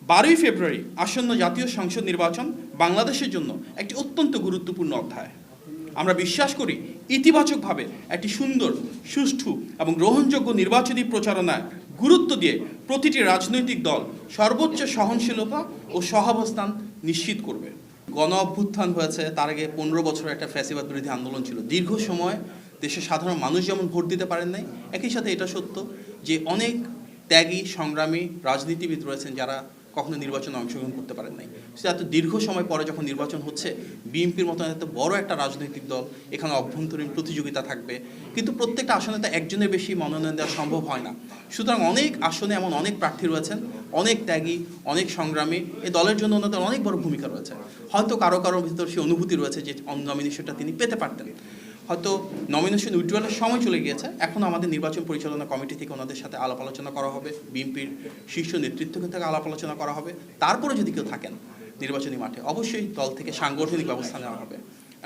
12ই ফেব্রুয়ারি আসন্ন জাতীয় সংসদ নির্বাচন বাংলাদেশের জন্য একটি অত্যন্ত গুরুত্বপূর্ণ অধ্যায়। আমরা বিশ্বাস করি ইতিবাচকভাবে একটি সুন্দর, সুষ্ঠু এবং গ্রহণযোগ্য নির্বাচনী প্রচারণায় গুরুত্ব দিয়ে প্রতিটি রাজনৈতিক দল সর্বোচ্চ সহনশীলতা ও সহাবস্থান নিশ্চিত করবে। গণ অভ্যুত্থান হয়েছে, তার আগে 15 বছরের একটা ফ্যাসিবাদ বিরোধী আন্দোলন ছিল। দীর্ঘ সময় দেশের সাধারণ মানুষ যেমন ভোট দিতে পারেন নাই, একই সাথে এটা সত্য যে অনেক ত্যাগী সংগ্রামী রাজনীতিবিদ রয়েছেন যারা কখনো নির্বাচনে অংশগ্রহণ করতে পারেন নাই। এত দীর্ঘ সময় পরে যখন নির্বাচন হচ্ছে, বিএনপির মতো এত বড় একটা রাজনৈতিক দল, এখানে অভ্যন্তরীণ প্রতিযোগিতা থাকবে, কিন্তু প্রত্যেকটা আসনে তো একজনের বেশি মনোনয়ন দেওয়া সম্ভব হয় না। সুতরাং অনেক আসনে এমন অনেক প্রার্থী রয়েছেন, অনেক ত্যাগী, অনেক সংগ্রামী, এই দলের জন্য ওনাদের অনেক বড় ভূমিকা রয়েছে। হয়তো কারো কারো ভিতর সেই অনুভূতি রয়েছে যে নমিনেশনটা তিনি পেতে পারতেন, হয়তো নমিনেশন উইথড্রয়ালের সময় চলে গিয়েছে। এখন আমাদের নির্বাচন পরিচালনা কমিটি থেকে ওনাদের সাথে আলাপ আলোচনা করা হবে, বিএনপির শীর্ষ নেতৃত্ব থেকে আলাপ আলোচনা করা হবে। তারপরে যদি কেউ থাকেন নির্বাচনী মাঠে, অবশ্যই দল থেকে সাংগঠনিক ব্যবস্থা নেওয়া হবে,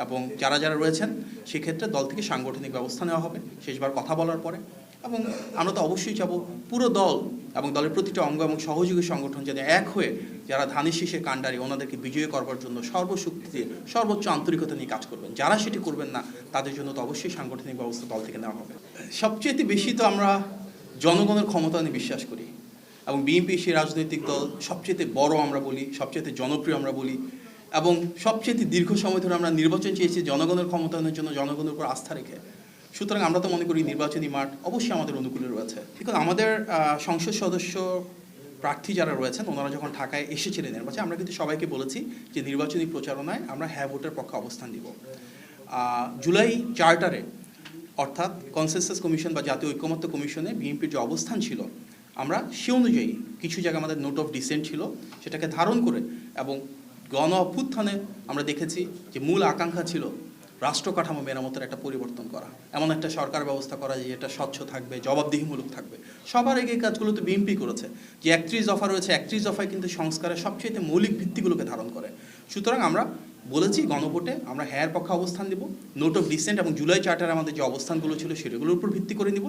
এবং যারা যারা রয়েছেন সেক্ষেত্রে দল থেকে সাংগঠনিক ব্যবস্থা নেওয়া হবে শেষবার কথা বলার পরে। এবং আমরা তো অবশ্যই চাবো পুরো দল এবং দলের প্রতিটা অঙ্গ এবং সহযোগী সংগঠন যেন এক হয়ে যারা ধানের শীষের কাণ্ডারি ওনাদেরকে বিজয়ী করবার জন্য সর্বশক্তি দিয়ে সর্বোচ্চ আন্তরিকতা নিয়ে কাজ করবেন। যারা সেটি করবেন না তাদের জন্য তো অবশ্যই সাংগঠনিক ব্যবস্থা দল থেকে নেওয়া হবে। সবচেয়ে বেশি তো আমরা জনগণের ক্ষমতা নিয়ে বিশ্বাস করি, এবং বিএনপি সেই রাজনৈতিক দল সবচেয়ে বড় আমরা বলি, সবচেয়ে জনপ্রিয় আমরা বলি, এবং সবচেয়ে দীর্ঘ সময় ধরে আমরা নির্বাচন চেয়েছি জনগণের ক্ষমতায়নের জন্য, জনগণের উপর আস্থা রেখে। সুতরাং আমরা তো মনে করি নির্বাচনী মাঠ অবশ্যই আমাদের অনুকূলে রয়েছে। দেখুন, আমাদের সংসদ সদস্য প্রার্থী যারা রয়েছেন ওনারা যখন ঢাকায় এসেছিলেন নির্বাচনে, আমরা কিন্তু সবাইকে বলেছি যে নির্বাচনী প্রচারণায় আমরা হ্যাঁ ভোটের পক্ষে অবস্থান দিব। জুলাই চার্টারে অর্থাৎ কনসেনসাস কমিশন বা জাতীয় ঐকমত্য কমিশনে বিএনপির যে অবস্থান ছিল, আমরা সে অনুযায়ী কিছু জায়গায় আমাদের নোট অফ ডিসেন্ট ছিল, সেটাকে ধারণ করে এবং গণ অভ্যুত্থানে আমরা দেখেছি যে মূল আকাঙ্ক্ষা ছিল রাষ্ট্র কাঠামো মেরামতের একটা পরিবর্তন করা, এমন একটা সরকার ব্যবস্থা করা যেটা স্বচ্ছ থাকবে, জবাবদিহিমূলক থাকবে। সবার আগে এই কাজগুলো তো বিএনপি করেছে। যে 31 দফা রয়েছে, 31 দফায় কিন্তু সংস্কারের সবচেয়ে মৌলিক ভিত্তিগুলোকে ধারণ করে। সুতরাং আমরা বলেছি গণভোটে আমরা হ্যাঁর পক্ষে অবস্থান দেব, নোট অফ ডিসেন্ট এবং জুলাই চার্টারে আমাদের যে অবস্থানগুলো ছিল সেগুলোর উপর ভিত্তি করে নিব।